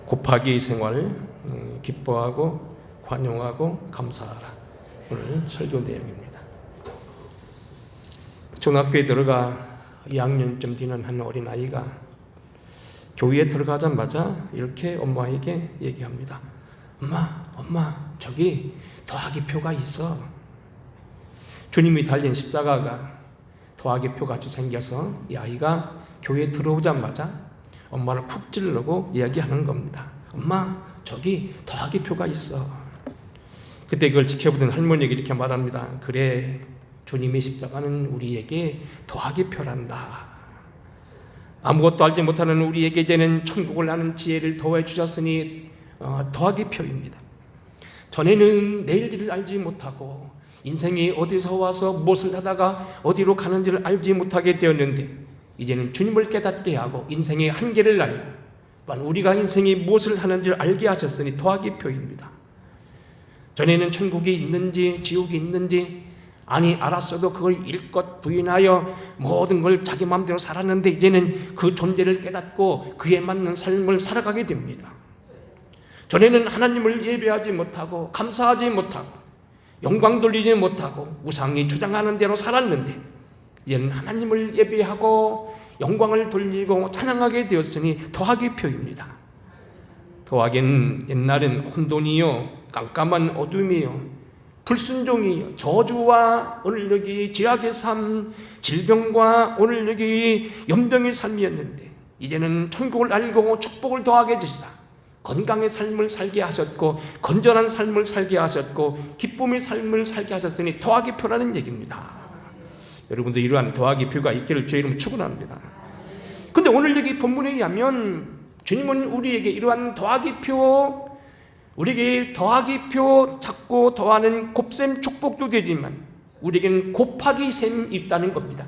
곱하기 생활, 기뻐하고 관용하고 감사하라. 오늘 설교 내용입니다. 중학교에 들어가 2학년쯤 되는 한 어린아이가 교회에 들어가자마자 이렇게 엄마에게 얘기합니다. 엄마, 저기 더하기표가 있어. 주님이 달린 십자가가 더하기표 같이 생겨서 이 아이가 교회에 들어오자마자 엄마를 푹 찌르고 이야기하는 겁니다. 엄마, 저기 더하기표가 있어. 그때 그걸 지켜보던 할머니가 이렇게 말합니다. 그래, 주님의 십자가는 우리에게 더하기표란다. 아무것도 알지 못하는 우리에게 이제는 천국을 아는 지혜를 더해 주셨으니 더하기표입니다. 전에는 내일 일을 알지 못하고 인생이 어디서 와서 무엇을 하다가 어디로 가는지를 알지 못하게 되었는데 이제는 주님을 깨닫게 하고 인생의 한계를 알고 또한 우리가 인생이 무엇을 하는지를 알게 하셨으니 더하기표입니다. 전에는 천국이 있는지 지옥이 있는지 알았어도 그걸 일껏 부인하여 모든 걸 자기 마음대로 살았는데 이제는 그 존재를 깨닫고 그에 맞는 삶을 살아가게 됩니다. 전에는 하나님을 예배하지 못하고 감사하지 못하고 영광 돌리지 못하고 우상이 주장하는 대로 살았는데 이제는 하나님을 예배하고 영광을 돌리고 찬양하게 되었으니 더하기표입니다. 더하기는 옛날엔 혼돈이요 깜깜한 어둠이요 불순종이요 저주와 오늘 여기 죄악의 삶, 질병과 오늘 여기 연병의 삶이었는데 이제는 천국을 알고 축복을 더하게 주시다. 건강의 삶을 살게 하셨고 건전한 삶을 살게 하셨고 기쁨의 삶을 살게 하셨으니 더하기표라는 얘기입니다. 여러분도 이러한 더하기표가 있기를 주의 이름으로 축원합니다. 근데 오늘 여기 본문에 의하면 주님은 우리에게 이러한 더하기표, 우리에게 더하기표 찾고 더하는 곱셈 축복도 되지만 우리에게는 곱하기 셈이 있다는 겁니다.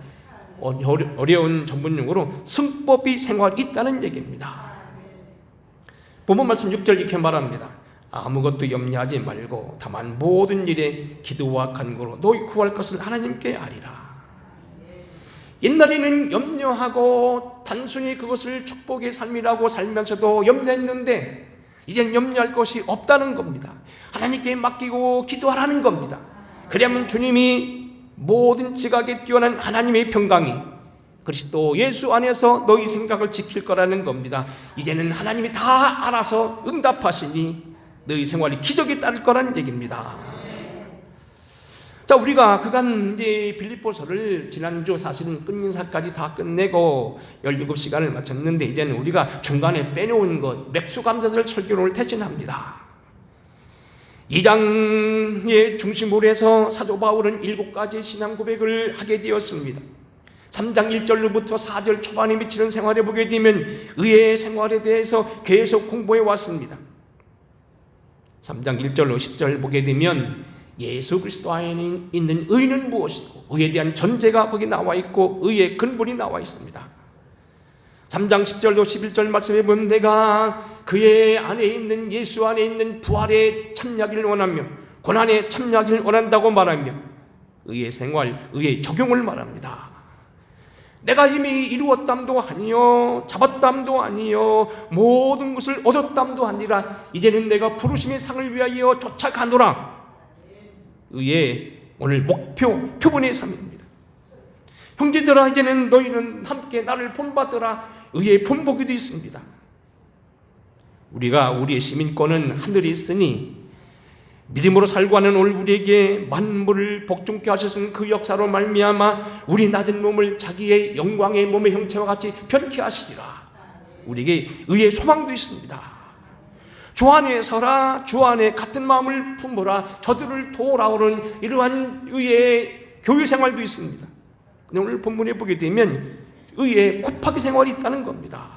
어려운 전문용어로 승법이 생활이 있다는 얘기입니다. 본문 말씀 6절 이렇게 말합니다. 아무것도 염려하지 말고 다만 모든 일에 기도와 간구로 너희 구할 것을 하나님께 아리라. 옛날에는 염려하고 단순히 그것을 축복의 삶이라고 살면서도 염려했는데 이제는 염려할 것이 없다는 겁니다. 하나님께 맡기고 기도하라는 겁니다. 그러면 주님이 모든 지각에 뛰어난 하나님의 평강이 그리스도 예수 안에서 너희 생각을 지킬 거라는 겁니다. 이제는 하나님이 다 알아서 응답하시니 너희 생활이 기적에 따를 거라는 얘기입니다. 자, 우리가 그간 이제 빌립보서를 지난주 사실은 끝인사까지 다 끝내고 17시간을 마쳤는데 이제는 우리가 중간에 빼놓은 것 맥수감사절 설교를 대신합니다. 2장의 중심으로 해서 사도 바울은 7가지 신앙 고백을 하게 되었습니다. 3장 1절로부터 4절 초반에 미치는 생활에 보게 되면 의의 생활에 대해서 계속 공부해 왔습니다. 3장 1절로 10절 보게 되면 예수 그리스도 안에 있는 의는 무엇이고 의에 대한 전제가 거기 나와 있고 의의 근본이 나와 있습니다. 3장 10절로 11절 말씀해 보면 내가 그의 안에 있는 예수 안에 있는 부활에 참여하기를 원하며 고난에 참여하기를 원한다고 말하며 의의 생활, 의의 적용을 말합니다. 내가 이미 이루었담도 아니요 잡았담도 아니요 모든 것을 얻었담도 아니라 이제는 내가 부르심의 상을 위하여 쫓아가노라. 의의 오늘 목표, 표본의 삶입니다. 형제들아 이제는 너희는 함께 나를 본받으라. 의의 본보기도 있습니다. 우리의 시민권은 하늘에 있으니 믿음으로 살고 하는 오늘 우리에게 만물을 복종케 하셨은 그 역사로 말미암아 우리 낮은 몸을 자기의 영광의 몸의 형체와 같이 변케 하시리라. 우리에게 의의 소망도 있습니다. 주 안에 서라, 주 안에 같은 마음을 품어라, 저들을 도우라오는 이러한 의의 교회 생활도 있습니다. 근데 오늘 본문에 보게 되면 의의 곱하기 생활이 있다는 겁니다.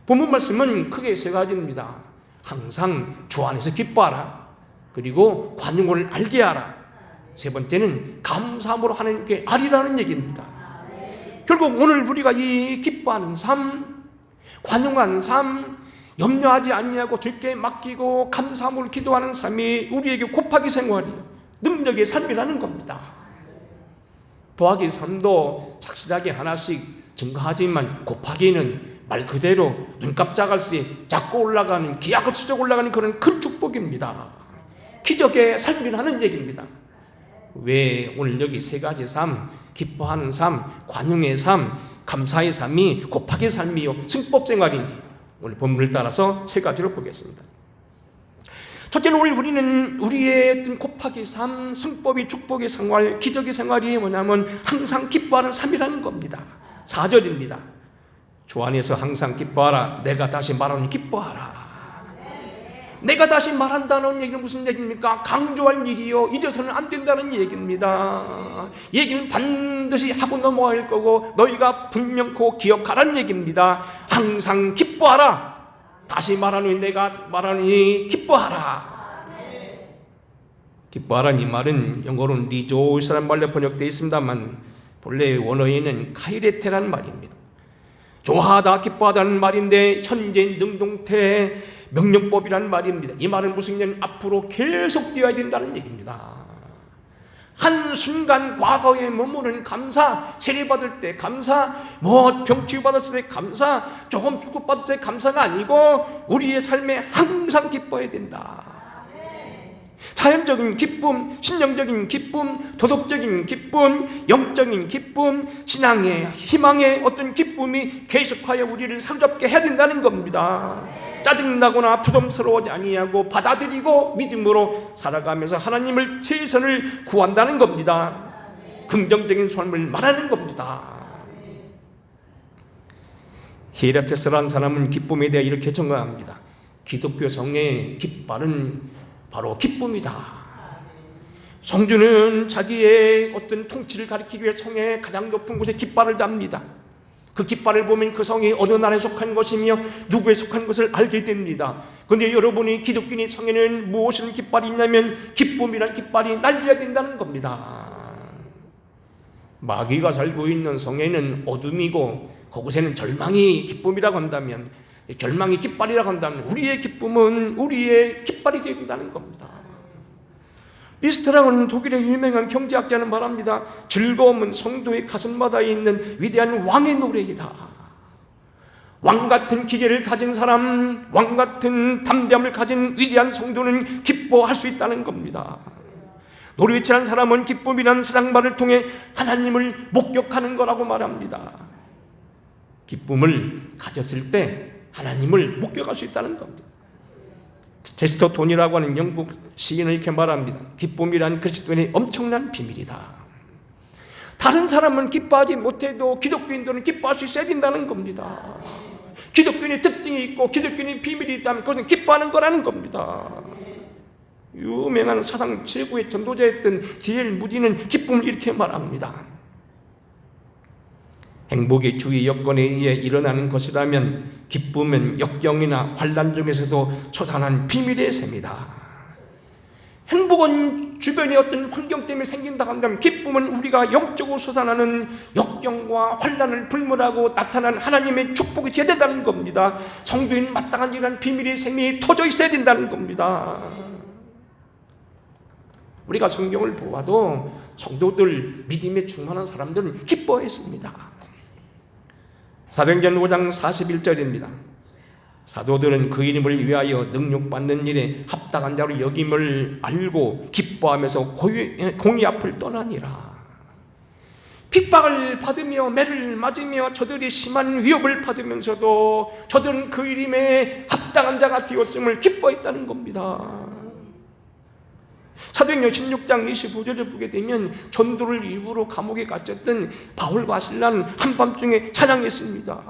본문 말씀은 크게 3가지입니다. 항상 주 안에서 기뻐하라. 그리고 관용을 알게 하라. 3번째는 감사함으로 하나님께 아리라는 얘기입니다. 결국 오늘 우리가 이 기뻐하는 삶, 관용하는 삶, 염려하지 아니하고 주께 맡기고 감사함으로 기도하는 삶이 우리에게 곱하기 생활이에요. 능력의 삶이라는 겁니다. 더하기 삶도 착실하게 하나씩 증가하지만 곱하기는 말 그대로 눈 깜짝할 새에 자꾸 올라가는, 기하급 수적 올라가는 그런 큰 축복입니다. 기적의 삶이라는 얘기입니다. 왜 오늘 여기 세 가지 삶, 기뻐하는 삶, 관용의 삶, 감사의 삶이 곱하기 삶이요 승법 생활인지 오늘 본문을 따라서 세 가지로 보겠습니다. 첫째는 우리는 우리의 어떤 곱하기 삶, 승법이 축복의 생활, 기적의 생활이 뭐냐면 항상 기뻐하는 삶이라는 겁니다. 4절입니다. 주 안에서 항상 기뻐하라. 내가 다시 말하노니 기뻐하라. 내가 다시 말한다는 얘기는 무슨 얘기입니까? 강조할 일이요, 잊어서는 안 된다는 얘기입니다. 얘기는 반드시 하고 넘어갈 거고 너희가 분명코 기억하라는 얘기입니다. 항상 기뻐하라. 다시 말하노니 내가 말하노니 기뻐하라. 기뻐하라는 이 말은 영어로는 리조이스라는 말로 번역되어 있습니다만 본래 원어에는 카이레테라는 말입니다. 좋아하다, 기뻐하다는 말인데 현재 능동태 명령법이라는 말입니다. 이 말은 무슨 얘기냐면 앞으로 계속 되어야 된다는 얘기입니다. 한순간 과거에 머무는 감사, 세례받을 때 감사, 병치유 받았을 때 감사, 조금 축복받았을 때 감사가 아니고 우리의 삶에 항상 기뻐해야 된다. 자연적인 기쁨, 심령적인 기쁨, 도덕적인 기쁨, 영적인 기쁨, 신앙의 희망의 어떤 기쁨이 계속하여 우리를 사로잡게 해야 된다는 겁니다. 짜증나거나 부담스러워하지 아니하고 받아들이고 믿음으로 살아가면서 하나님을 최선을 구한다는 겁니다. 긍정적인 삶을 말하는 겁니다. 히에라테스라는 사람은 기쁨에 대해 이렇게 정의합니다. 기독교 성의 깃발은 바로 기쁨이다. 성주는 자기의 어떤 통치를 가리키기 위해 성의 가장 높은 곳에 깃발을 답니다. 그 깃발을 보면 그 성이 어느 나라에 속한 것이며 누구에 속한 것을 알게 됩니다. 그런데 여러분이 기독교인의 성에는 무엇을 깃발이 있냐면 기쁨이란 깃발이 날려야 된다는 겁니다. 마귀가 살고 있는 성에는 어둠이고 그곳에는 절망이 기쁨이라고 한다면, 절망이 깃발이라고 한다면 우리의 기쁨은 우리의 깃발이 되어야 된다는 겁니다. 리스트라는 독일의 유명한 경제학자는 말합니다. 즐거움은 성도의 가슴마다에 있는 위대한 왕의 노래이다. 왕 같은 기계를 가진 사람, 왕 같은 담대함을 가진 위대한 성도는 기뻐할 수 있다는 겁니다. 노르웨치라는 사람은 기쁨이란 세상말을 통해 하나님을 목격하는 거라고 말합니다. 기쁨을 가졌을 때 하나님을 목격할 수 있다는 겁니다. 제스터 돈이라고 하는 영국 시인은 이렇게 말합니다. 기쁨이란 그리스도인의 엄청난 비밀이다. 다른 사람은 기뻐하지 못해도 기독교인들은 기뻐할 수 있어야 된다는 겁니다. 기독교인의 특징이 있고 기독교인의 비밀이 있다면 그것은 기뻐하는 거라는 겁니다. 유명한 사상 최고의 전도자였던 D.L. 무디는 기쁨을 이렇게 말합니다. 행복의 주위 여건에 의해 일어나는 것이라면 기쁨은 역경이나 환난 중에서도 솟아나는 비밀의 셈이다. 행복은 주변의 어떤 환경 때문에 생긴다고 한다면 기쁨은 우리가 영적으로 솟아나는 역경과 환난을 불문하고 나타난 하나님의 축복이 되어야 된다는 겁니다. 성도인 마땅한 이런 비밀의 셈이 터져 있어야 된다는 겁니다. 우리가 성경을 보아도 성도들, 믿음에 충만한 사람들은 기뻐했습니다. 사도행전 5장 41절입니다. 사도들은 그 이름을 위하여 능력받는 일에 합당한 자로 여김을 알고 기뻐하면서 공의 앞을 떠나니라. 핍박을 받으며 매를 맞으며 저들이 심한 위협을 받으면서도 저들은 그 이름에 합당한 자가 되었음을 기뻐했다는 겁니다. 사도행전 16장 25절을 보게 되면 전도를 이유로 감옥에 갇혔던 바울과 실라는 한밤중에 찬양했습니다.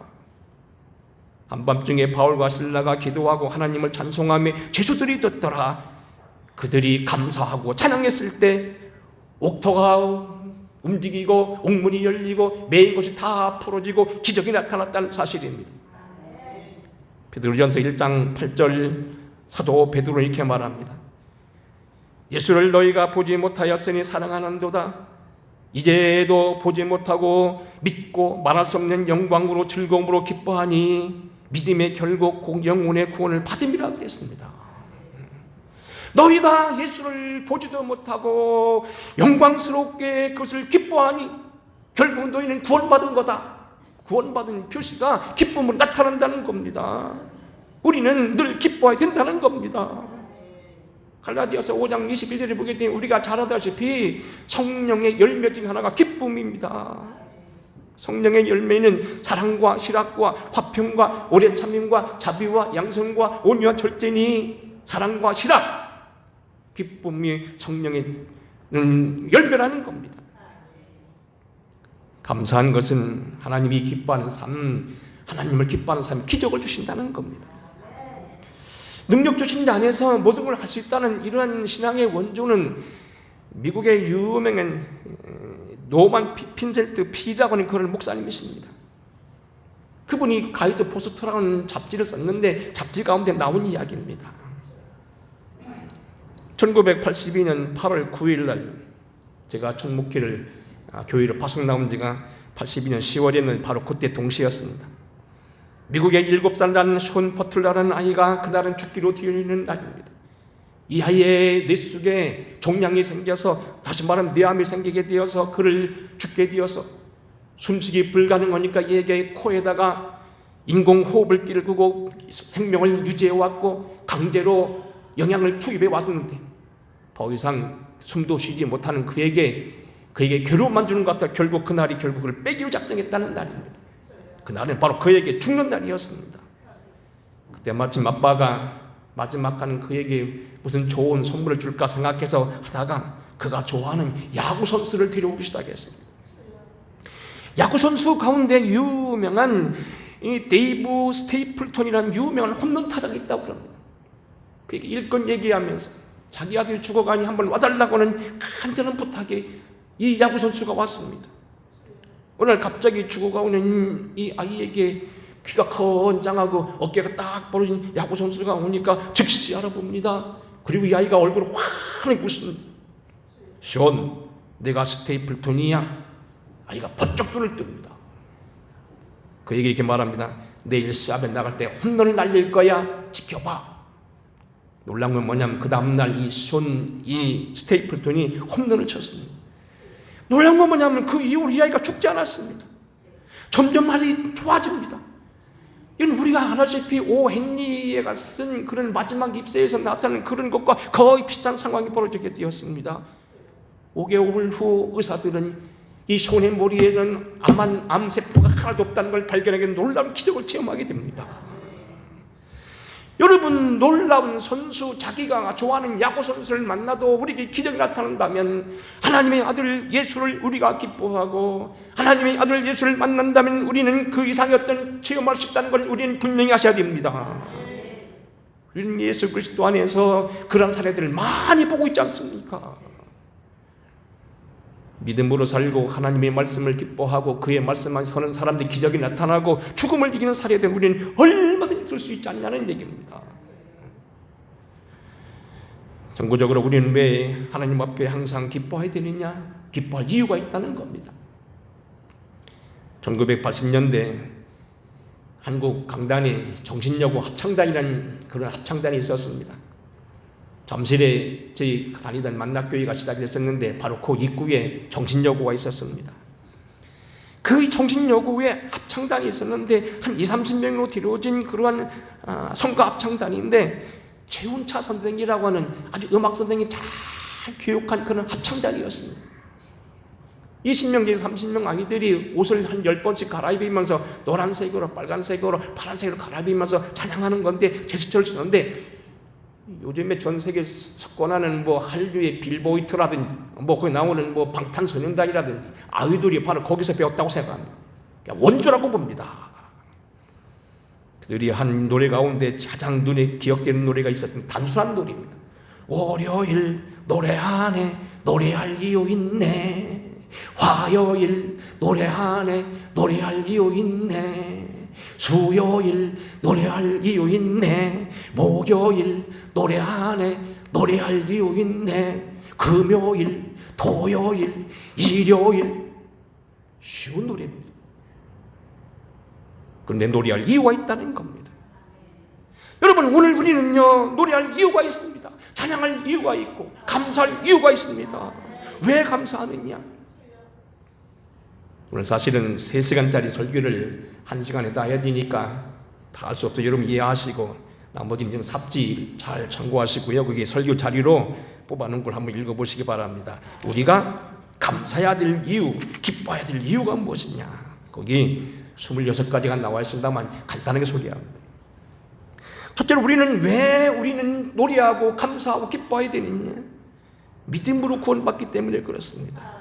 한밤중에 바울과 실라가 기도하고 하나님을 찬송하며 죄수들이 듣더라. 그들이 감사하고 찬양했을 때 옥토가 움직이고 옥문이 열리고 매인 곳이 다 풀어지고 기적이 나타났다는 사실입니다. 베드로전서 1장 8절 사도 베드로는 이렇게 말합니다. 예수를 너희가 보지 못하였으니 사랑하는도다. 이제도 보지 못하고 믿고 말할 수 없는 영광으로 즐거움으로 기뻐하니 믿음의 결국 영혼의 구원을 받음이라 그랬습니다. 너희가 예수를 보지도 못하고 영광스럽게 그것을 기뻐하니 결국 너희는 구원받은 거다. 구원받은 표시가 기쁨으로 나타난다는 겁니다. 우리는 늘 기뻐야 된다는 겁니다. 갈라디아서 5장 21절에 보게 되면 우리가 잘 알다시피 성령의 열매 중 하나가 기쁨입니다. 성령의 열매는 사랑과 희락과 화평과 오래 참음과 자비와 양성과 온유와 절제니 사랑과 희락, 기쁨이 성령의 열매라는 겁니다. 감사한 것은 하나님이 기뻐하는 삶, 하나님을 기뻐하는 삶, 기적을 주신다는 겁니다. 능력 주신 데 안에서 모든 걸 할 수 있다는 이러한 신앙의 원조는 미국의 유명한 노만 핀셀트 피라고 하는 그런 목사님이십니다. 그분이 가이드 포스트라는 잡지를 썼는데 잡지 가운데 나온 이야기입니다. 1982년 8월 9일 날 제가 첫 목회를 교회로 파송 나온 지가 82년 10월에는 바로 그때 동시였습니다. 미국의 7살 난 숀 퍼틀러라는 아이가 그날은 죽기로 되어 있는 날입니다. 이 아이의 뇌 속에 종양이 생겨서, 다시 말하면 뇌암이 생기게 되어서 그를 죽게 되어서 숨쉬기 불가능하니까 이에게 코에다가 인공호흡을 끼고 생명을 유지해 왔고 강제로 영양을 투입해 왔었는데 더 이상 숨도 쉬지 못하는 그에게 괴로움만 주는 것 같아 결국 그날이 그를 빼기로 작정했다는 날입니다. 그날은 바로 그에게 죽는 날이었습니다. 그때 마침 아빠가 마지막까지 그에게 무슨 좋은 선물을 줄까 생각해서 하다가 그가 좋아하는 야구 선수를 데려오기 시작했습니다. 야구 선수 가운데 유명한 이 데이브 스테이플턴이라는 유명한 홈런 타자가 있다고 그럽니다. 그에게 일건 얘기하면서 자기 아들이 죽어가니 한번 와달라고 하는 간절한 부탁에 이 야구 선수가 왔습니다. 오늘 갑자기 죽어가오는 이 아이에게 귀가 건장하고 어깨가 딱 벌어진 야구 선수가 오니까 즉시 알아봅니다. 그리고 이 아이가 얼굴을 환하게 웃습니다. 숀, 내가 스테이플턴이야? 아이가 번쩍 눈을 뜹니다. 그에게 이렇게 말합니다. 내일 시합에 나갈 때 홈런을 날릴 거야. 지켜봐. 놀라운 건 뭐냐면 그 다음날 이 스테이플턴이 홈런을 쳤습니다. 놀라운 건 뭐냐면 그 이후로 이 아이가 죽지 않았습니다. 점점 말이 좋아집니다. 이건 우리가 알다시피 오 헨리가 쓴 그런 마지막 입세에서 나타나는 그런 것과 거의 비슷한 상황이 벌어지게 되었습니다. 5개월 후 의사들은 이 숀의 머리에는 암세포가 하나도 없다는 걸 발견하게 놀라운 기적을 체험하게 됩니다. 여러분, 놀라운 선수, 자기가 좋아하는 야구 선수를 만나도 우리에게 기적이 나타난다면, 하나님의 아들 예수를 우리가 기뻐하고 하나님의 아들 예수를 만난다면 우리는 그 이상의 어떤 체험할 수 있다는 걸 우리는 분명히 아셔야 됩니다. 우리는 예수 그리스도 안에서 그런 사례들을 많이 보고 있지 않습니까? 믿음으로 살고 하나님의 말씀을 기뻐하고 그의 말씀만 서는 사람들이 기적이 나타나고 죽음을 이기는 사례들 우리는 얼마든지 들 수 있지 않냐는 얘기입니다. 정구적으로 우리는 왜 하나님 앞에 항상 기뻐해야 되느냐? 기뻐할 이유가 있다는 겁니다. 1980년대 한국 강단에 정신여고 합창단이라는 그런 합창단이 있었습니다. 잠실에 저희 다니던 만납교회가 시작됐었는데 바로 그 입구에 정신여고가 있었습니다. 그 정신여고에 합창단이 있었는데 한 20-30명으로 데려진 그러한 성가 합창단인데 최운차 선생이라고 하는 아주 음악 선생이 잘 교육한 그런 합창단이었습니다. 20명 중에 30명 아이들이 옷을 한 10번씩 갈아입으면서 노란색으로 빨간색으로 파란색으로 갈아입으면서 찬양하는 건데 제스처를 쓰는데 요즘에 전 세계 석권하는 뭐 한류의 빌보이트라든지 뭐 거기 나오는 뭐 방탄소년단이라든지 아이돌이 바로 거기서 배웠다고 생각합니다. 원조라고 봅니다. 그들이 한 노래 가운데 가장 눈에 기억되는 노래가 있었던 단순한 노래입니다. 월요일 노래하네 노래할 이유 있네 화요일 노래하네 노래할 이유 있네 수요일 노래할 이유 있네 목요일 노래하네 노래할 이유 있네 금요일 토요일 일요일 쉬운 노래입니다. 그런데 노래할 이유가 있다는 겁니다. 여러분, 오늘 우리는요 노래할 이유가 있습니다. 찬양할 이유가 있고 감사할 이유가 있습니다. 왜 감사하느냐? 오늘 사실은 3시간짜리 설교를 1시간에 다 해야 되니까 다 할 수 없어 여러분 이해하시고 나머지는 삽질 잘 참고하시고요. 그게 설교 자리로 뽑아놓은 걸 한번 읽어보시기 바랍니다. 우리가 감사해야 될 이유, 기뻐해야 될 이유가 무엇이냐, 거기 26가지가 나와 있습니다만 간단하게 소개합니다. 첫째로 우리는 노래하고 감사하고 기뻐해야 되느냐, 믿음으로 구원받기 때문에 그렇습니다.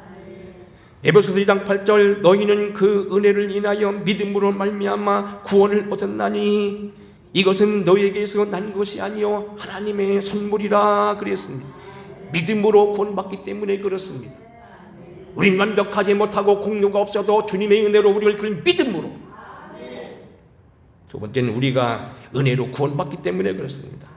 에베소서 2장 8절 너희는 그 은혜를 인하여 믿음으로 말미암아 구원을 얻었나니 이것은 너희에게서 난 것이 아니요 하나님의 선물이라 그랬습니다. 믿음으로 구원받기 때문에 그렇습니다. 우린 완벽하지 못하고 공로가 없어도 주님의 은혜로 우리를 그 믿음으로, 두 번째는 우리가 은혜로 구원받기 때문에 그렇습니다.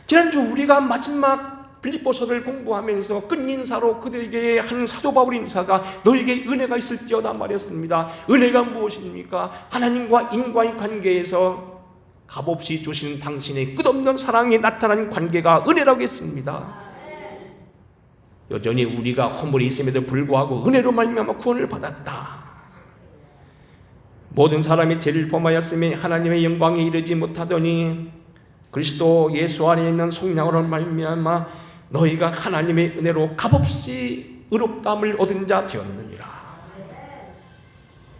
지난주 우리가 마지막 빌립보서를 공부하면서 끝인사로 그들에게 한 사도 바울 인사가 너에게 은혜가 있을지어다 말했습니다. 은혜가 무엇입니까? 하나님과 인과의 관계에서 값없이 주시는 당신의 끝없는 사랑이 나타난 관계가 은혜라고 했습니다. 여전히 우리가 허물이 있음에도 불구하고 은혜로 말미암아 구원을 받았다. 모든 사람이 죄를 범하였음에 하나님의 영광에 이르지 못하더니 그리스도 예수 안에 있는 속량으로 말미암아 너희가 하나님의 은혜로 값없이 의롭다함을 얻은 자 되었느니라.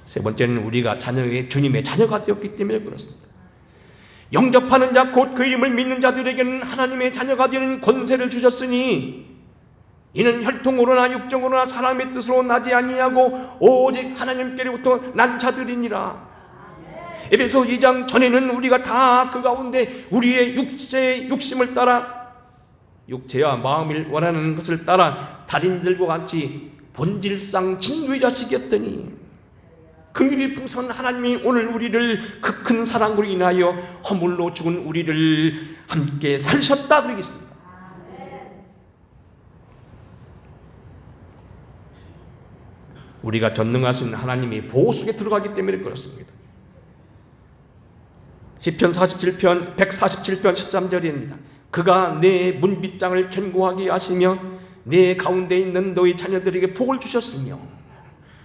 세 번째는 우리가 주님의 자녀가 되었기 때문에 그렇습니다. 영접하는 자 곧 그 이름을 믿는 자들에게는 하나님의 자녀가 되는 권세를 주셨으니 이는 혈통으로나 육정으로나 사람의 뜻으로 나지 아니하고 오직 하나님께로부터 난 자들이니라. 에베소 2장 전에는 우리가 다 그 가운데 우리의 육심을 따라 육체와 마음을 원하는 것을 따라 달인들과 같이 본질상 진주의 자식이었더니 긍휼이 풍성한 하나님이 오늘 우리를 그 큰 사랑으로 인하여 허물로 죽은 우리를 함께 살리셨다 그러겠습니다. 우리가 전능하신 하나님의 보호 속에 들어가기 때문에 그렇습니다. 시편 147편 13절입니다. 그가 내 문빗장을 견고하게 하시며 내 가운데 있는 너희 자녀들에게 복을 주셨으며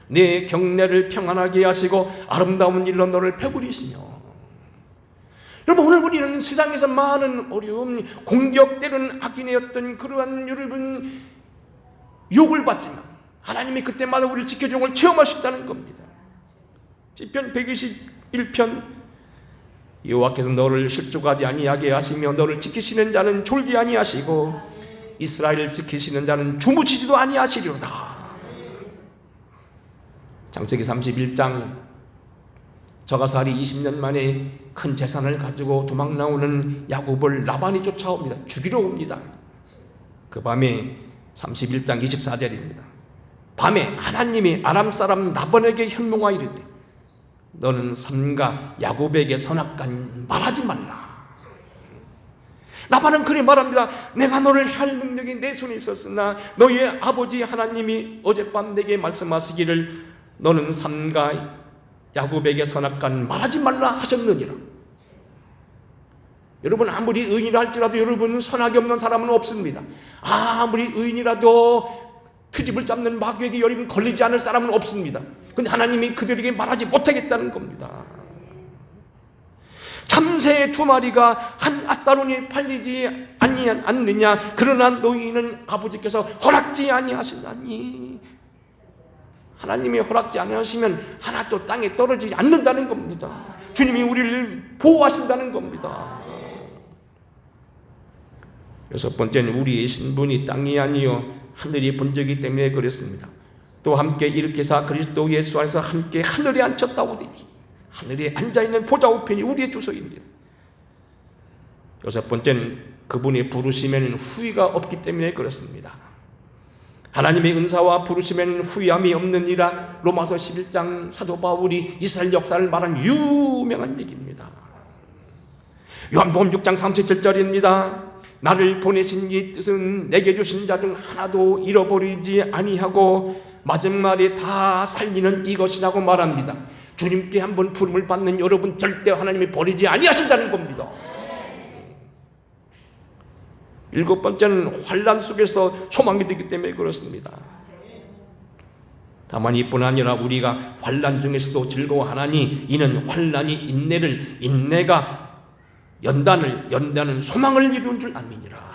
내 경내를 평안하게 하시고 아름다운 일로 너를 배부리시며. 여러분, 오늘 우리는 세상에서 많은 어려움, 공격 때는 악인이었던 그러한 여러분 욕을 받지만 하나님이 그때마다 우리를 지켜주는 걸 체험할 수 있다는 겁니다. 시편 121편 여호와께서 너를 실족하지 아니하게 하시며 너를 지키시는 자는 졸지 아니하시고 이스라엘을 지키시는 자는 주무시지도 아니하시리로다. 창세기 31장 저가살이 20년 만에 큰 재산을 가지고 도망 나오는 야곱을 라반이 쫓아옵니다. 죽이러 옵니다. 그 밤에 31장 24절입니다. 밤에 하나님이 아람 사람 라반에게 현몽하여 이르되 너는 삼가 야곱에게 선악간 말하지 말라. 라반은 그리 말합니다. 내가 너를 할 능력이 내 손에 있었으나 너의 아버지 하나님이 어젯밤 내게 말씀하시기를 너는 삼가 야곱에게 선악간 말하지 말라 하셨느니라. 여러분, 아무리 의인이라 할지라도 여러분 선악이 없는 사람은 없습니다. 아무리 의인이라도 트집을 잡는 마귀에게 여러분 걸리지 않을 사람은 없습니다. 근데 하나님이 그들에게 말하지 못하겠다는 겁니다. 참새 2마리가 한 앗사론이 팔리지 않느냐? 그러나 너희는 아버지께서 허락지 아니하시나니. 하나님이 허락지 아니하시면 하나도 땅에 떨어지지 않는다는 겁니다. 주님이 우리를 보호하신다는 겁니다. 여섯 번째는 우리의 신분이 땅이 아니요 하늘이 본적이기 때문에 그렇습니다. 또 함께 일으켜서 그리스도 예수 안에서 함께 하늘에 앉혔다고 되어 있습니다. 하늘에 앉아있는 보좌 우편이 우리의 주소입니다. 여섯 번째는 그분이 부르시면 후회가 없기 때문에 그렇습니다. 하나님의 은사와 부르시면 후회함이 없느니라. 로마서 11장 사도 바울이 이스라엘 역사를 말한 유명한 얘기입니다. 요한복음 6장 37절입니다. 나를 보내신 이 뜻은 내게 주신 자 중 하나도 잃어버리지 아니하고 마지막에 다 살리는 이것이라고 말합니다. 주님께 한번 부름을 받는 여러분 절대 하나님이 버리지 아니하신다는 겁니다. 일곱 번째는 환난 속에서 소망이 되기 때문에 그렇습니다. 다만 이뿐 아니라 우리가 환난 중에서도 즐거워하나니 이는 환난이 인내를, 인내가 연단은 소망을 이루는 줄 아미니라.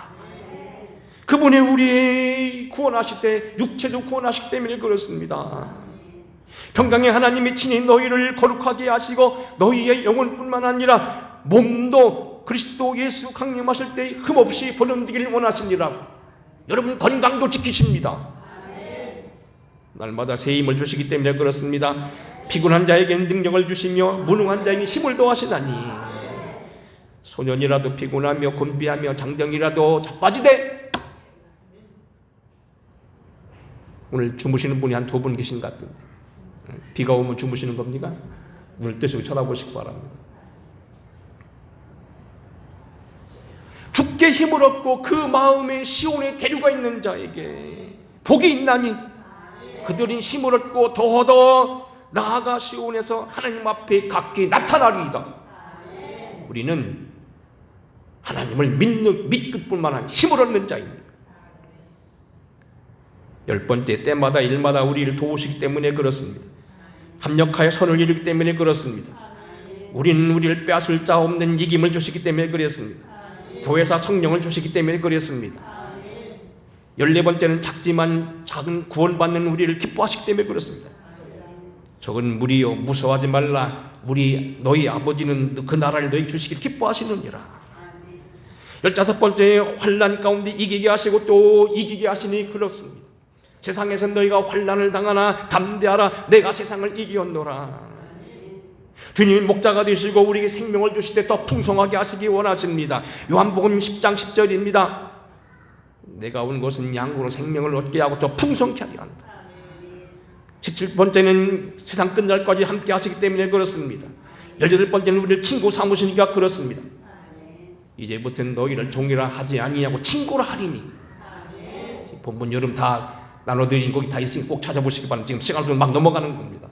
그분이 우리 구원하실 때 육체도 구원하시기 때문에 그렇습니다. 평강의 하나님이 친히 너희를 거룩하게 하시고 너희의 영혼뿐만 아니라 몸도 그리스도 예수 강림하실 때 흠없이 번영되기를 원하시니라. 여러분 건강도 지키십니다. 날마다 새 힘을 주시기 때문에 그렇습니다. 피곤한 자에게는 능력을 주시며 무능한 자에게 힘을 더하시나니 소년이라도 피곤하며 곤비하며 장정이라도 자빠지되. 오늘 주무시는 분이 한 2분 계신 것 같은데 비가 오면 주무시는 겁니까? 눈을 뜨시고 쳐다보시기 바랍니다. 죽게 힘을 얻고 그 마음에 시온의 대류가 있는 자에게 복이 있나니 그들이 힘을 얻고 더더 나아가 시온에서 하나님 앞에 각기 나타나리이다. 우리는 하나님을 믿을 뿐만 아니라 힘을 얻는 자입니다. 10번째 때마다 일마다 우리를 도우시기 때문에 그렇습니다. 합력하여 선을 이루기 때문에 그렇습니다. 우리는 우리를 빼앗을 자 없는 이김을 주시기 때문에 그랬습니다. 교회사 성령을 주시기 때문에 그랬습니다. 14번째는 작지만 작은 구원받는 우리를 기뻐하시기 때문에 그렇습니다. 적은 무리여 무서워하지 말라. 너희 아버지는 그 나라를 너희 주시길 기뻐하시느니라. 15번째 환난 가운데 이기게 하시고 또 이기게 하시니 그렇습니다. 세상에서 너희가 환난을 당하나 담대하라. 내가 세상을 이기었노라. 주님이 목자가 되시고 우리에게 생명을 주실 때 더 풍성하게 하시기 원하십니다. 요한복음 10장 10절입니다. 내가 온 것은 양으로 생명을 얻게 하고 더 풍성케 하려 한다. 17번째는 세상 끝날까지 함께 하시기 때문에 그렇습니다. 18번째는 우리를 친구 삼으시니까 그렇습니다. 이제부터는 너희를 종이라 하지 아니냐고 친구라 하리니. 본문 여름 다 나눠드린 곡이 다 있으니 꼭 찾아보시기 바랍니다. 지금 시간을 막 넘어가는 겁니다.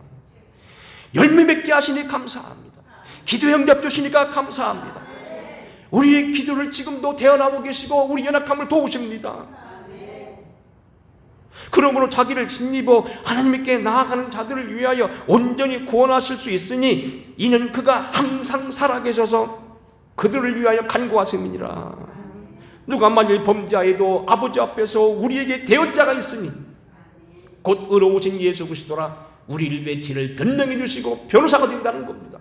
열매 맺게 하시니 감사합니다. 기도 응답 주시니까 감사합니다. 우리의 기도를 지금도 대언하고 계시고 우리 연약함을 도우십니다. 그러므로 자기를 힘입어 하나님께 나아가는 자들을 위하여 온전히 구원하실 수 있으니 이는 그가 항상 살아계셔서 그들을 위하여 간구하심이니라. 누가 만일 범죄하여도 아버지 앞에서 우리에게 대언자가 있으니 곧 의로우신 예수 그리스도라. 우리를 위해 죄를 변명해 주시고 변호사가 된다는 겁니다.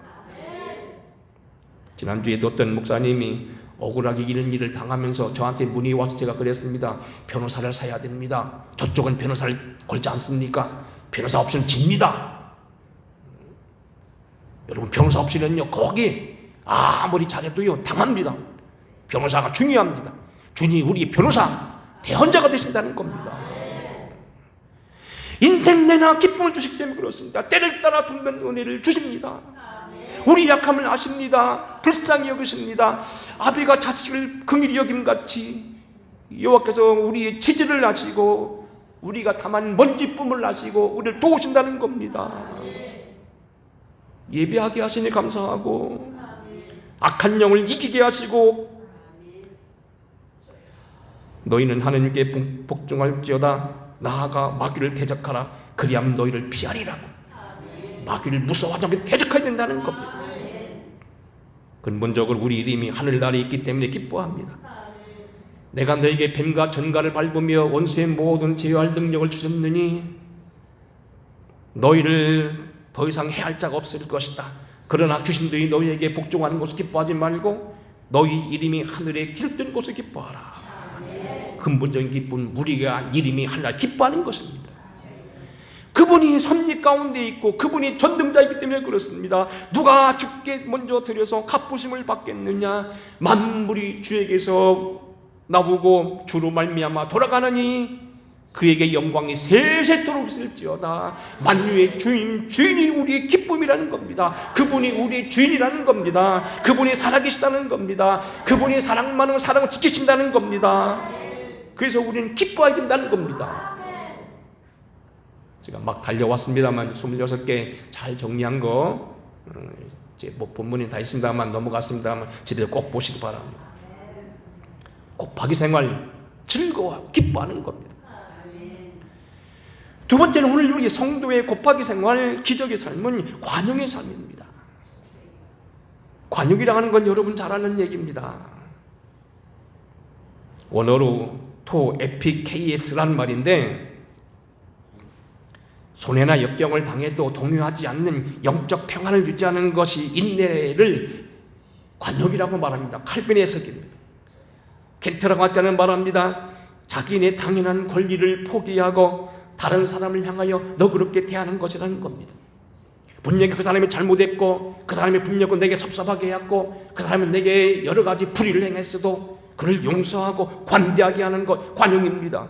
지난주에도 어떤 목사님이 억울하게 이런 일을 당하면서 저한테 문의 와서 제가 그랬습니다. 변호사를 사야 됩니다. 저쪽은 변호사를 걸지 않습니까? 변호사 없이는 집니다. 여러분 변호사 없이는요 거기 아무리 잘해도요 당합니다. 변호사가 중요합니다. 주님이 우리 변호사 대언자가 되신다는 겁니다. 인생 내나 기쁨을 주시기 때문에 그렇습니다. 때를 따라 돕는 은혜를 주십니다. 우리 약함을 아십니다. 불쌍히 여기십니다. 아비가 자식을 긍휼히 여김같이 여호와께서 우리의 체질을 아시고 우리가 다만 먼지뿐을 아시고 우리를 도우신다는 겁니다. 예배하게 하시니 감사하고 악한 영을 이기게 하시고 너희는 하나님께 복종할지어다. 나아가 마귀를 대적하라. 그리하면 너희를 피하리라고. 마귀를 무서워하지 않게 대적해야 된다는 겁니다. 근본적으로 우리 이름이 하늘나라에 있기 때문에 기뻐합니다. 내가 너에게 뱀과 전갈을 밟으며 원수의 모든 제어할 능력을 주셨느니 너희를 더 이상 해할 자가 없을 것이다. 그러나 귀신들이 너희에게 복종하는 것을 기뻐하지 말고 너희 이름이 하늘에 기록된 것을 기뻐하라. 근본적인 기쁨은 우리가 이름이 하늘나라에 기뻐하는 것입니다. 그분이 섭리 가운데 있고 그분이 전능자이기 때문에 그렇습니다. 누가 주께 먼저 드려서 갚으심을 받겠느냐. 만물이 주에게서 나오고 주로 말미암아 돌아가느니 그에게 영광이 세세토록 있을지어다. 만유의 주인이 우리의 기쁨이라는 겁니다. 그분이 우리의 주인이라는 겁니다. 그분이 살아계시다는 겁니다. 그분이 사랑 많은 사랑을 지키신다는 겁니다. 그래서 우리는 기뻐해야 된다는 겁니다. 제가 막 달려왔습니다만 26개 잘 정리한 거 이제 뭐 본문이 다 있습니다만 넘어갔습니다만 집에서 꼭 보시기 바랍니다. 곱하기 생활 즐거워하고 기뻐하는 겁니다. 두 번째는 오늘 우리 성도의 곱하기 생활, 기적의 삶은 관용의 삶입니다. 관용이라고 하는 건 여러분 잘 아는 얘기입니다. 원어로 토 에피케이스라는 말인데, 손해나 역경을 당해도 동요하지 않는 영적 평안을 유지하는 것이 인내를 관용이라고 말합니다. 칼빈의 해석입니다. 켄트라고 하자는 말합니다. 자기네 당연한 권리를 포기하고 다른 사람을 향하여 너그럽게 대하는 것이라는 겁니다. 분명히 그 사람이 잘못했고, 그 사람이 분명히 내게 섭섭하게 했고, 그 사람은 내게 여러 가지 불의를 행했어도 그를 용서하고 관대하게 하는 것, 관용입니다.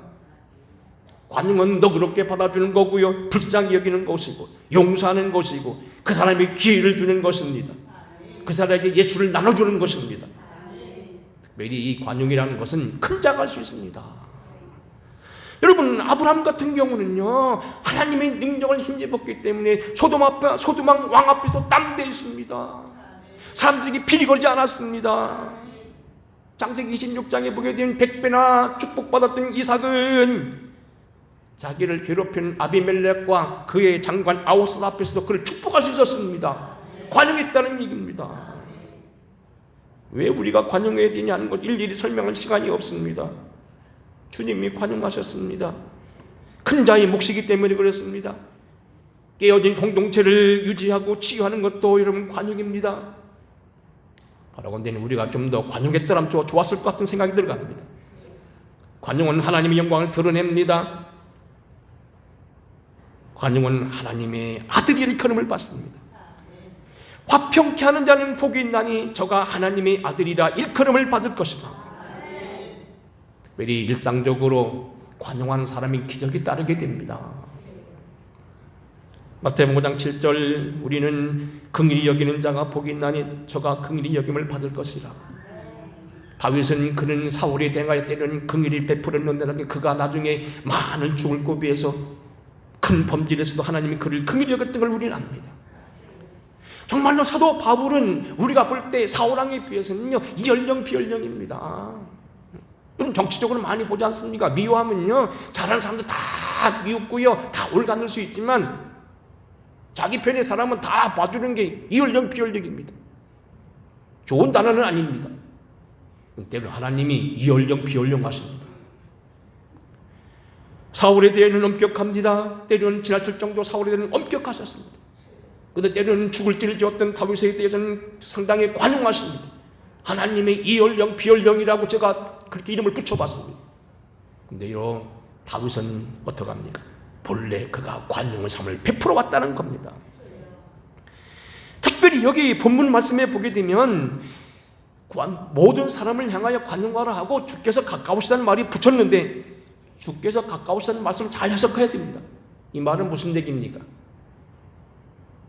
관용은 너그럽게 받아주는 거고요, 불쌍히 여기는 것이고, 용서하는 것이고, 그 사람이 기회를 주는 것입니다. 그 사람에게 예수를 나눠주는 것입니다. 특별히 이 관용이라는 것은 큰 자가 할 수 있습니다. 여러분, 아브라함 같은 경우는요, 하나님의 능력을 힘입었기 때문에 소돔 왕 앞에서 땀대 있습니다. 사람들에게 비리 걸지 않았습니다. 창세기 26장에 보게 되면 100배나 축복받았던 이삭은 자기를 괴롭히는 아비멜렉과 그의 장관 아우스 앞에서도 그를 축복할 수 있었습니다. 관용했다는 얘기입니다. 왜 우리가 관용해야 되냐는 것 일일이 설명할 시간이 없습니다. 주님이 관용하셨습니다. 큰 자의 몫이기 때문에 그렇습니다. 깨어진 공동체를 유지하고 치유하는 것도 여러분 관용입니다. 바라건대는 우리가 좀 더 관용했더라면 좋았을 것 같은 생각이 들어갑니다. 관용은 하나님의 영광을 드러냅니다. 관용은 하나님의 아들이 일컬음을 받습니다. 화평케 하는 자는 복이 있나니 저가 하나님의 아들이라 일컬음을 받을 것이다. 특별히 일상적으로 관용한 사람이 기적이 따르게 됩니다. 마태복음 5장 7절, 우리는 긍휼히 여기는 자가 복이 있나니 저가 긍휼히 여김을 받을 것이라. 다윗은 그는 사울이 대하여 때는 긍휼히 베풀었는데 그가 나중에 많은 죽을 고비에서 큰 범죄에서도 하나님이 그를 긍휼히 여겼던 걸 우리는 압니다. 정말로 사도 바울은 우리가 볼 때 사울왕에 비해서는요, 이연령 비연령입니다. 여러분, 정치적으로 많이 보지 않습니까? 미워하면요, 잘하는 사람들 다 미웠고요, 다 올가눌 수 있지만 자기 편의 사람은 다 봐주는 게 이연령 비연령입니다. 좋은 단어는 아닙니다. 때로는 하나님이 이연령 비연령 하십니다. 사울에 대해서는 엄격합니다. 때로는 지나칠 정도 사울에 대해서는 엄격하셨습니다. 그런데 때로는 죽을 띠를 지었던 다윗에 대해서는 상당히 관용하십니다. 하나님의 이연령 비연령이라고 제가 그렇게 이름을 붙여봤습니다. 그런데요, 다윗은 어떡합니까? 본래 그가 관용의 삶을 베풀어 왔다는 겁니다. 특별히 여기 본문 말씀에 보게 되면 모든 사람을 향하여 관용하라 하고 주께서 가까우시다는 말이 붙였는데, 주께서 가까우시다는 말씀을 잘 해석해야 됩니다. 이 말은 무슨 얘기입니까?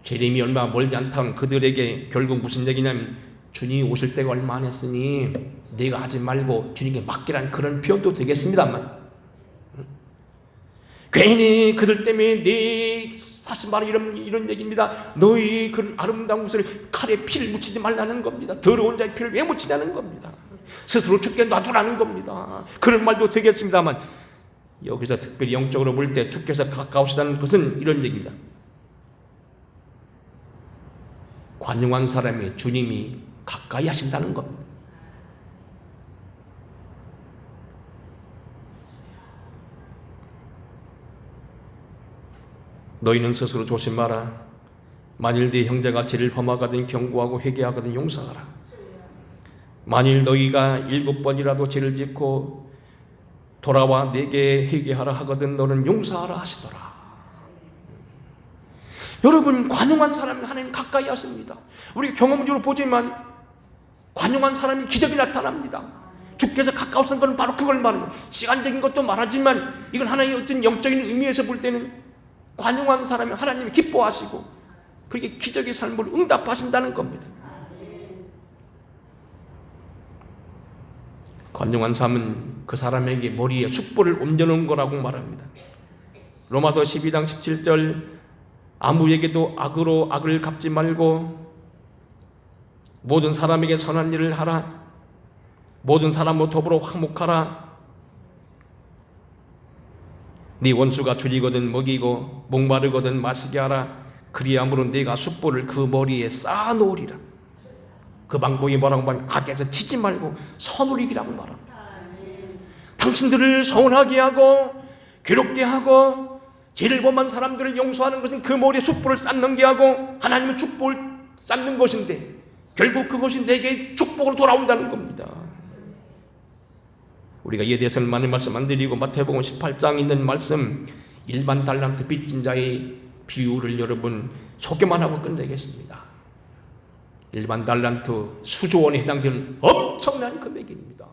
재림이 얼마 멀지 않다는 그들에게 결국 무슨 얘기냐면, 주님이 오실 때가 얼마 안 했으니 네가 하지 말고 주님께 맡기라는 그런 표현도 되겠습니다만, 괜히 그들 때문에 네, 사실 말은 이런 얘기입니다. 너희 그런 아름다운 것을 칼에 피를 묻히지 말라는 겁니다. 더러운 자의 피를 왜 묻히냐는 겁니다. 스스로 죽게 놔두라는 겁니다. 그런 말도 되겠습니다만, 여기서 특별히 영적으로 볼 때 주께서 가까우시다는 것은 이런 얘기입니다. 관용한 사람이 주님이 가까이 하신다는 겁니다. 너희는 스스로 조심하라. 만일 네 형제가 죄를 범하거든 경고하고 회개하거든 용서하라. 만일 너희가 7번이라도 죄를 짓고 돌아와 내게 회개하라 하거든 너는 용서하라 하시더라. 여러분, 관용한 사람이 하나님 가까이 하십니다. 우리 경험적으로 보지만 관용한 사람이 기적이 나타납니다. 주께서 가까우신 것은 바로 그걸 말합니다. 시간적인 것도 말하지만 이건 하나님의 어떤 영적인 의미에서 볼 때는 관용한 사람이 하나님이 기뻐하시고 그렇게 기적의 삶을 응답하신다는 겁니다. 관용한 삶은 그 사람에게 머리에 숯불을 옮겨놓은 거라고 말합니다. 로마서 12장 17절, 아무에게도 악으로 악을 갚지 말고 모든 사람에게 선한 일을 하라. 모든 사람과 더불어 화목하라. 네 원수가 줄이거든 먹이고 목마르거든 마시게 하라. 그리함으로 네가 숯불을 그 머리에 쌓아놓으리라. 그 방법이 뭐라고 말하면 악에서 치지 말고 선을 이기라고 말합니다. 당신들을 서운하게 하고 괴롭게 하고 죄를 범한 사람들을 용서하는 것은 그 머리에 숯불을 쌓는 게 하고 하나님은 축복을 쌓는 것인데 결국 그것이 내게 축복으로 돌아온다는 겁니다. 우리가 이에 대해서는 많은 말씀 안 드리고 마태복음 18장 있는 말씀 일반 달란트 빚진 자의 비유를 여러분 소개만 하고 끝내겠습니다. 일반 달란트 수조 원에 해당되는 엄청난 금액입니다.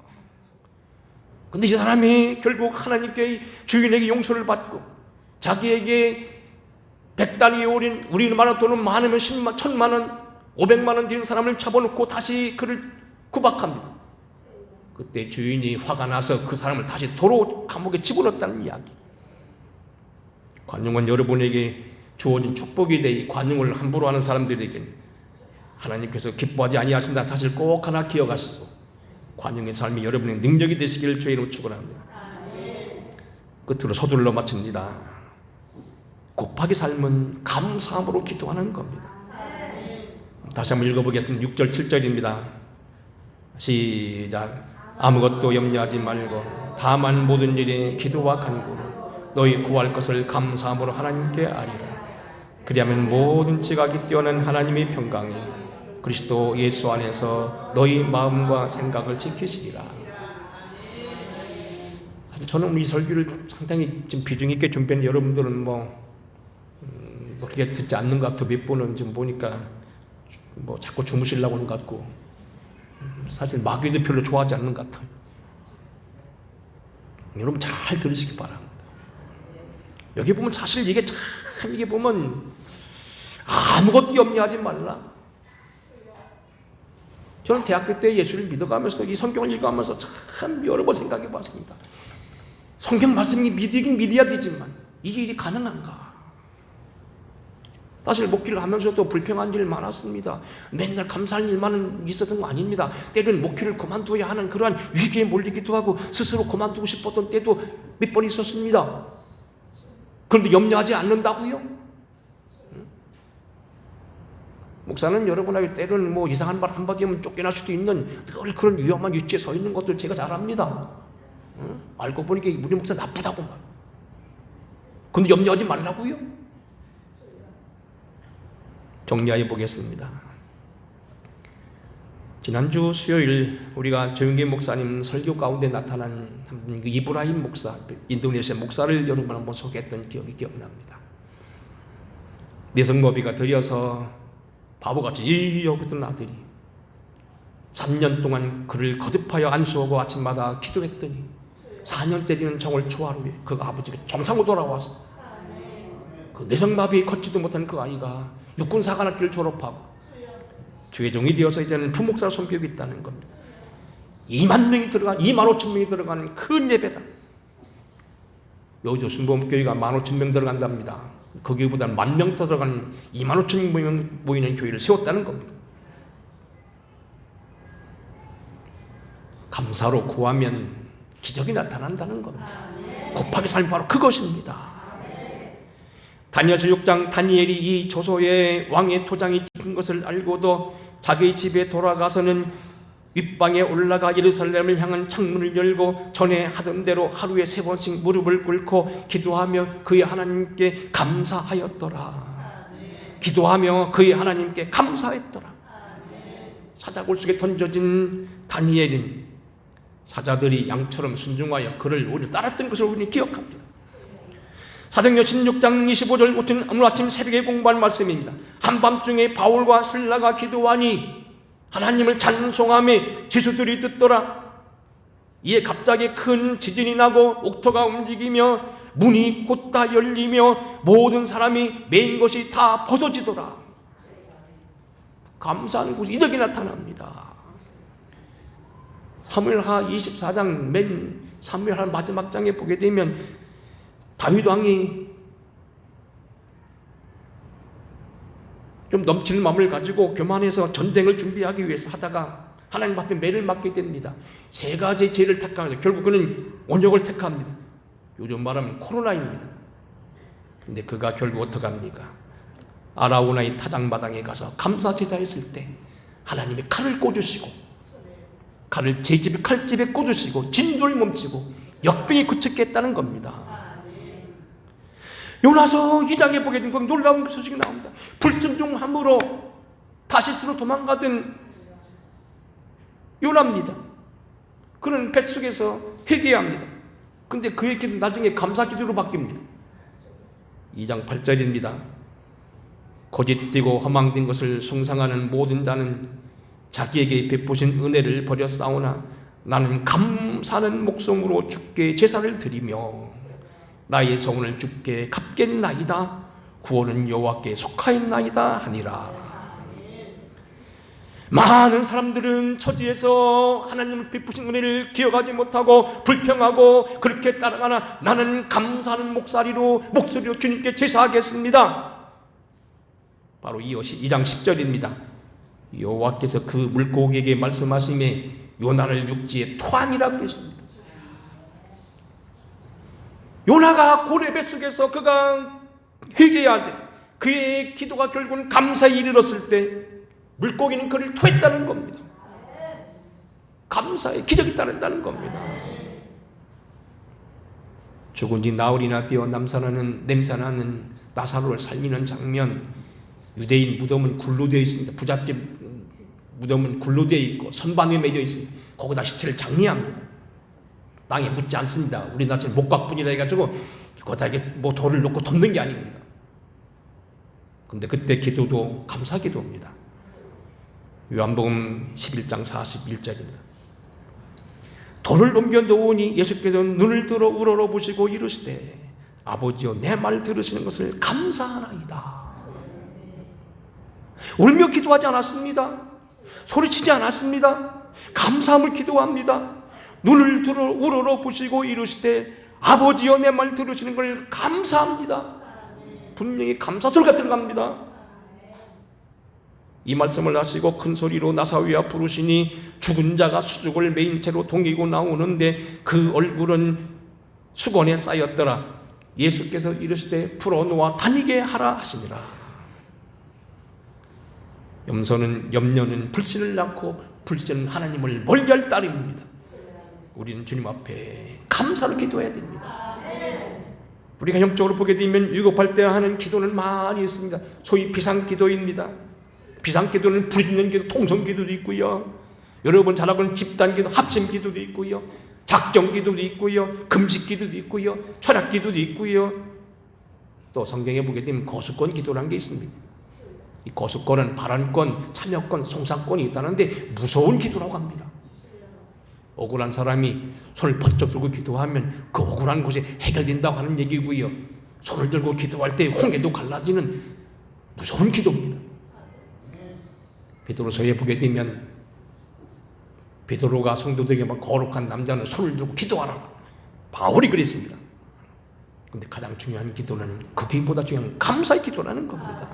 근데 이 사람이 결국 하나님께 주인에게 용서를 받고 자기에게 100달이 오린 우리는 말한 돈은 많으면 10만, 1000만 원, 500만 원 드린 사람을 잡아놓고 다시 그를 구박합니다. 그때 주인이 화가 나서 그 사람을 다시 도로 감옥에 집어넣었다는 이야기. 관용은 여러분에게 주어진 축복이 돼 이 관용을 함부로 하는 사람들에게는 하나님께서 기뻐하지 아니하신다는 사실 꼭 하나 기억하시고 관용의 삶이 여러분의 능력이 되시기를 주의 이름으로 축원합니다. 끝으로 서둘러 마칩니다. 곱하기 삶은 감사함으로 기도하는 겁니다. 다시 한번 읽어보겠습니다. 6절 7절입니다. 시작. 아무것도 염려하지 말고 다만 모든 일에 기도와 간구로 너희 구할 것을 감사함으로 하나님께 아리라. 그리하면 모든 지각이 뛰어난 하나님의 평강이 그리스도 예수 안에서 너희 마음과 생각을 지키시리라. 사실 저는 이 설교를 상당히 좀 비중 있게 준비한 여러분들은 그렇게 듣지 않는 것 같고 몇 번은 지금 보니까 자꾸 주무시려고 하는 것 같고 사실 마귀도 별로 좋아하지 않는 것 같아요. 여러분 잘 들으시기 바랍니다. 여기 보면 사실 이게 참 이게 보면 아무것도 염려하지 말라. 저는 대학교 때 예수를 믿어가면서 이 성경을 읽어가면서 참 여러 번 생각해 봤습니다. 성경 말씀이 믿긴 믿어야 되지만 이게 일이 가능한가? 사실 목회를 하면서도 불평한 일 많았습니다. 맨날 감사할 일만 있었던 거 아닙니다. 때로는 목회를 그만둬야 하는 그러한 위기에 몰리기도 하고 스스로 그만두고 싶었던 때도 몇 번 있었습니다. 그런데 염려하지 않는다고요? 목사는 여러분에게 때로는 이상한 말 한마디 하면 쫓겨날 수도 있는 늘 그런 위험한 위치에 서 있는 것들 제가 잘 압니다. 알고 보니까 우리 목사 나쁘다고 말. 근데 염려하지 말라고요? 정리해 보겠습니다. 지난주 수요일 우리가 조용기 목사님 설교 가운데 나타난 이브라임 목사, 인도네시아 목사를 여러분 한번 소개했던 기억이 기억납니다. 내성모비가 들여서 바보같이 여겼던 아들이 3년 동안 그를 거듭하여 안수하고 아침마다 기도했더니 4년째 되는 정월 초하루 후에 그 아버지가 정상으로 돌아와서 그 내성마비에 걷지도 못한 그 아이가 육군사관학교를 졸업하고 주의 종이 되어서 이제는 부목사로 섬기고 있다는 겁니다. 2만 명이 들어간 2만 5천 명이 들어간 큰 예배당. 여의도 순복음교회가 1만 5천 명 들어간답니다. 거기보다는 1만 명 더 들어간 2만 5천 명 모이는 교회를 세웠다는 겁니다. 감사로 구하면 기적이 나타난다는 겁니다. 곱하기 삶이 바로 그것입니다. 다니엘서 6장 다니엘이 이 조소의 왕의 토장이 찍힌 것을 알고도 자기 집에 돌아가서는 윗방에 올라가 예루살렘을 향한 창문을 열고 전에 하던 대로 하루에 3번씩 무릎을 꿇고 기도하며 그의 하나님께 감사하였더라. 기도하며 그의 하나님께 감사했더라. 사자굴 속에 던져진 다니엘은 사자들이 양처럼 순종하여 그를 오히려 따랐던 것을 우리는 기억합니다. 사도행전 16장 25절 오늘 아침 새벽에 공부한 말씀입니다. 한밤중에 바울과 실라가 기도하니 하나님을 찬송하며 지수들이 듣더라. 이에 갑자기 큰 지진이 나고 옥토가 움직이며 문이 곧다 열리며 모든 사람이 메인 것이 다 벗어지더라. 감사하는 곳이 이적이 나타납니다. 사무엘하 24장 맨 사무엘하 마지막 장에 보게 되면 다윗 왕이 좀 넘치는 마음을 가지고 교만해서 전쟁을 준비하기 위해서 하다가 하나님 앞에 매를 맞게 됩니다. 3가지 죄를 택합니다. 결국 그는 원역을 택합니다. 요즘 말하면 코로나입니다. 근데 그가 결국 어떡합니까? 아라우나의 타작마당에 가서 감사제사했을 때 하나님이 칼을 꽂으시고, 칼을 칼집에 꽂으시고 진도를 멈추고 역병이 그쳤겠다는 겁니다. 요나서 2장에 보게 된 건 놀라운 소식이 나옵니다. 불순종함으로 다시스로 도망가던 요나입니다. 그는 뱃속에서 회개합니다. 근데 그의 기도 나중에 감사 기도로 바뀝니다. 2장 8절입니다. 거짓되고 허망된 것을 숭상하는 모든 자는 자기에게 베푸신 은혜를 버려 싸우나 나는 감사하는 목숨으로 주께 제사를 드리며 나의 소원을 주께 갚겠나이다. 구원은 여호와께 속하였나이다 하니라. 많은 사람들은 처지에서 하나님을 베푸신 은혜를 기억하지 못하고 불평하고 그렇게 따라가나 나는 감사하는 목소리로 주님께 제사하겠습니다. 바로 이것이 2장 10절입니다. 여호와께서 그 물고기에게 말씀하시매 요나를 육지에 토하니라고 했습니다. 요나가 고래 뱃속에서 그가 회개하되 그의 기도가 결국은 감사에 이르렀을 때 물고기는 그를 토했다는 겁니다. 감사의 기적이 따른다는 겁니다. 죽은 지 나흘이나 되어 냄새나는 나사로를 살리는 장면, 유대인 무덤은 굴로 되어 있습니다. 부잣집 무덤은 굴로 되어 있고 선반 위에 매져 있습니다. 거기다 시체를 장례합니다. 땅에 묻지 않습니다. 우리나라처럼 목각분이라 해가지고 거기다 이렇게 돌을 놓고 덮는 게 아닙니다. 근데 그때 기도도 감사 기도입니다. 요한복음 11장 41절입니다. 돌을 옮겨 놓으니 예수께서 눈을 들어 우러러보시고 이르시되 아버지여 내 말 들으시는 것을 감사하나이다. 울며 기도하지 않았습니다. 소리치지 않았습니다. 감사함을 기도합니다. 눈을 들어 우러러보시고 이르시되 아버지여 내 말 들으시는 걸 감사합니다. 분명히 감사 소리가 들어갑니다. 이 말씀을 하시고 큰 소리로 나사위와 부르시니 죽은 자가 수죽을 메인 채로 동이고 나오는데 그 얼굴은 수건에 쌓였더라. 예수께서 이르시되 풀어놓아 다니게 하라 하시니라. 염려는 불신을 낳고 불신은 하나님을 멀리할 따름입니다. 우리는 주님 앞에 감사로 기도해야 됩니다. 우리가 영적으로 보게 되면 유급할 때 하는 기도는 많이 있습니다. 소위 비상기도입니다. 비상기도는 부르짖는 기도, 통성기도도 있고요. 여러분 잘 알고 있는 집단기도, 합심기도도 있고요. 작정기도도 있고요. 금식기도도 있고요. 철학기도도 있고요. 또 성경에 보게 되면 거수권 기도라는 게 있습니다. 이 거수권은 발언권, 참여권, 송사권이 있다는데 무서운 기도라고 합니다. 억울한 사람이 손을 번쩍 들고 기도하면 그 억울한 곳이 해결된다고 하는 얘기고요. 손을 들고 기도할 때 홍해도 갈라지는 무서운 기도입니다. 베드로서에 보게 되면 베드로가 성도들에게 막 거룩한 남자는 손을 들고 기도하라. 바울이 그랬습니다. 그런데 가장 중요한 기도는 그 기도보다 중요한 감사의 기도라는 겁니다.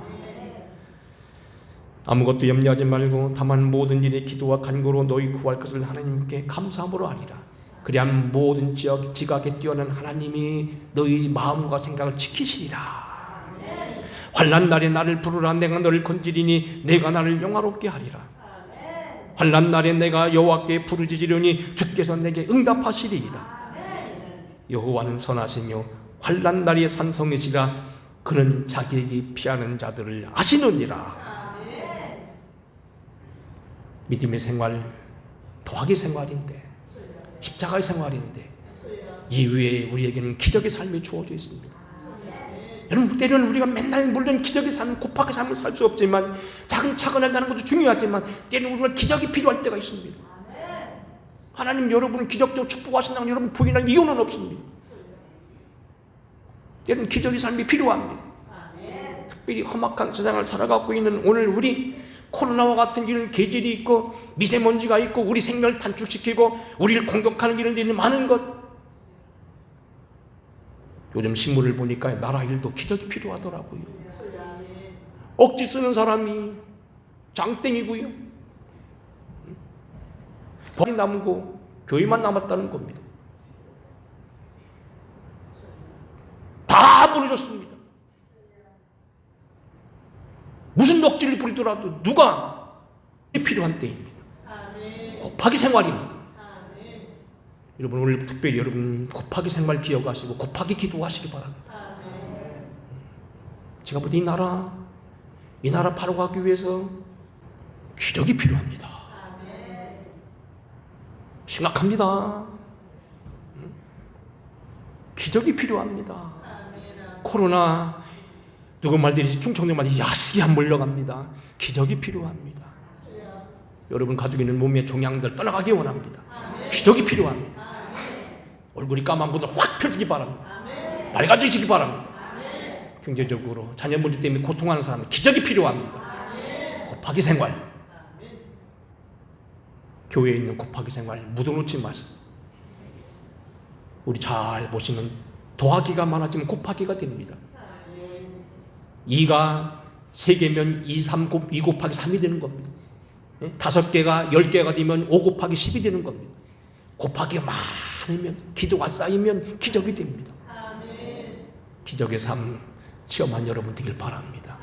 아무것도 염려하지 말고 다만 모든 일에 기도와 간구로 너희 구할 것을 하나님께 감사함으로 하리라. 그리하면 모든 지각에 뛰어난 하나님이 너희 마음과 생각을 지키시리라. 환난 날에 나를 부르라. 내가 너를 건지리니 내가 나를 영화롭게 하리라. 환난 날에 내가 여호와께 부르짖으려니 주께서 내게 응답하시리이다. 여호와는 선하시며 환난 날에 산성이시라. 그는 자기에게 피하는 자들을 아시느니라. 믿음의 생활, 도학의 생활인데, 십자가의 생활인데 이후에 우리에게는 기적의 삶이 주어져 있습니다. 여러분, 때로는 우리가 맨날 물론 기적의 삶, 고팍의 삶을 살 수 없지만 차근차근 한다는 것도 중요하지만 때로는 우리가 기적이 필요할 때가 있습니다. 하나님 여러분을 기적적으로 축복하신다고 여러분 부인할 이유는 없습니다. 때로는 기적의 삶이 필요합니다. 특별히 험악한 세상을 살아가고 있는 오늘 우리, 코로나와 같은 이런 계절이 있고 미세먼지가 있고 우리 생명을 단축시키고 우리를 공격하는 이런 일이 많은 것, 요즘 신문을 보니까 나라 일도 기적이 필요하더라고요. 억지 쓰는 사람이 장땡이고요. 법이 남고 교회만 남았다는 겁니다. 무너졌습니다. 무슨 녹질을 부리더라도 누가 필요한 때입니다. 곱하기 생활입니다. 여러분 오늘 특별히 여러분 곱하기 생활 기억하시고 곱하기 기도하시기 바랍니다. 제가 볼 때 이 나라 바로 가기 위해서 기적이 필요합니다. 심각합니다. 기적이 필요합니다. 코로나 누구 말들이 충청도 말이 야식이 안 몰려갑니다. 기적이 필요합니다. 여러분 가지고 있는 몸의 종양들 떠나가기 원합니다. 기적이 필요합니다. 얼굴이 까만 분들 확 펴지기 바랍니다. 밝아지시기 바랍니다. 경제적으로 자녀 문제 때문에 고통하는 사람은 기적이 필요합니다. 곱하기 생활, 교회에 있는 곱하기 생활 묻어놓지 마세요. 우리 잘 보시면 더하기가 많아지면 곱하기가 됩니다. 2가 3개면 2 곱하기 3이 되는 겁니다. 5개가 10개가 되면 5 곱하기 10이 되는 겁니다. 곱하기가 많으면 기도가 쌓이면 기적이 됩니다. 기적의 삶 체험한 여러분 되길 바랍니다.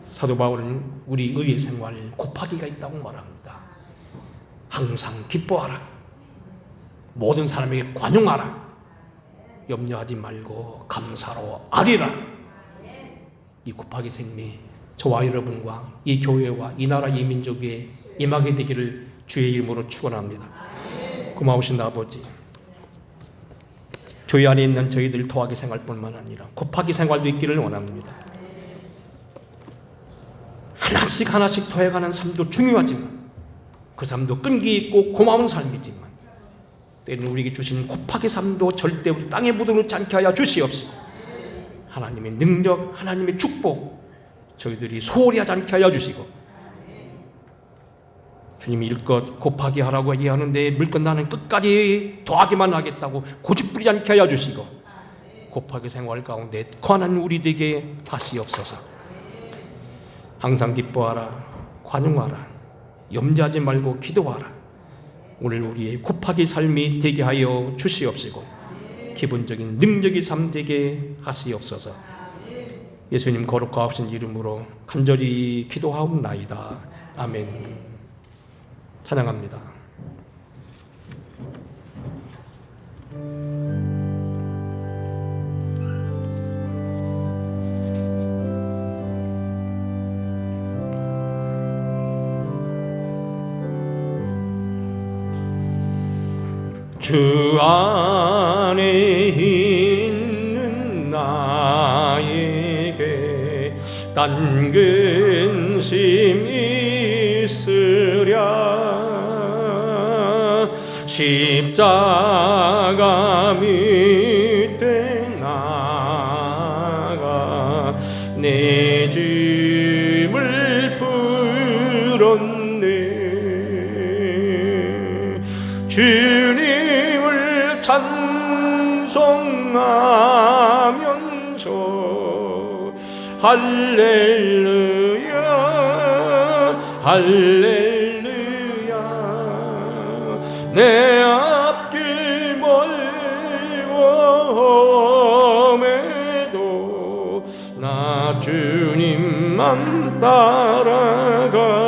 사도 바울은 우리 의의 생활 곱하기가 있다고 말합니다. 항상 기뻐하라. 모든 사람에게 관용하라. 염려하지 말고 감사로 아리라. 이 곱하기 생미 저와 여러분과 이 교회와 이 나라 이 민족에 임하게 되기를 주의 이름으로 축원합니다. 고마우신 아버지, 교회 안에 있는 저희들 더하기 생활뿐만 아니라 곱하기 생활도 있기를 원합니다. 하나씩 더해가는 삶도 중요하지만 그 삶도 끈기 있고 고마운 삶이지만 때로는 우리에게 주신 곱하기 삶도 절대 우리 땅에 묻어놓지 않게 하여 주시옵시고 하나님의 능력, 하나님의 축복 저희들이 소홀히 하지 않게 하여 주시고 주님이 일껏 곱하기 하라고 얘기하는데 물건 나는 끝까지 더하기만 하겠다고 고집부리지 않게 하여 주시고 곱하기 생활 가운데 거하는 우리에게 하시옵소서. 항상 기뻐하라, 관용하라, 염려하지 말고 기도하라. 오늘 우리의 곱하기 삶이 되게 하여 주시옵시고 기본적인 능력이 삶 되게 하시옵소서. 예수님 거룩하신 이름으로 간절히 기도하옵나이다. 아멘. 찬양합니다. 주 안에 있는 나에게 딴 근심 있으랴. 십자가 밑에 나가 내 짐을 풀었네. 주님을 찬송하면서 할렐루야 할렐루야. 내 앞길 멀고험에도 나 주님만 따라가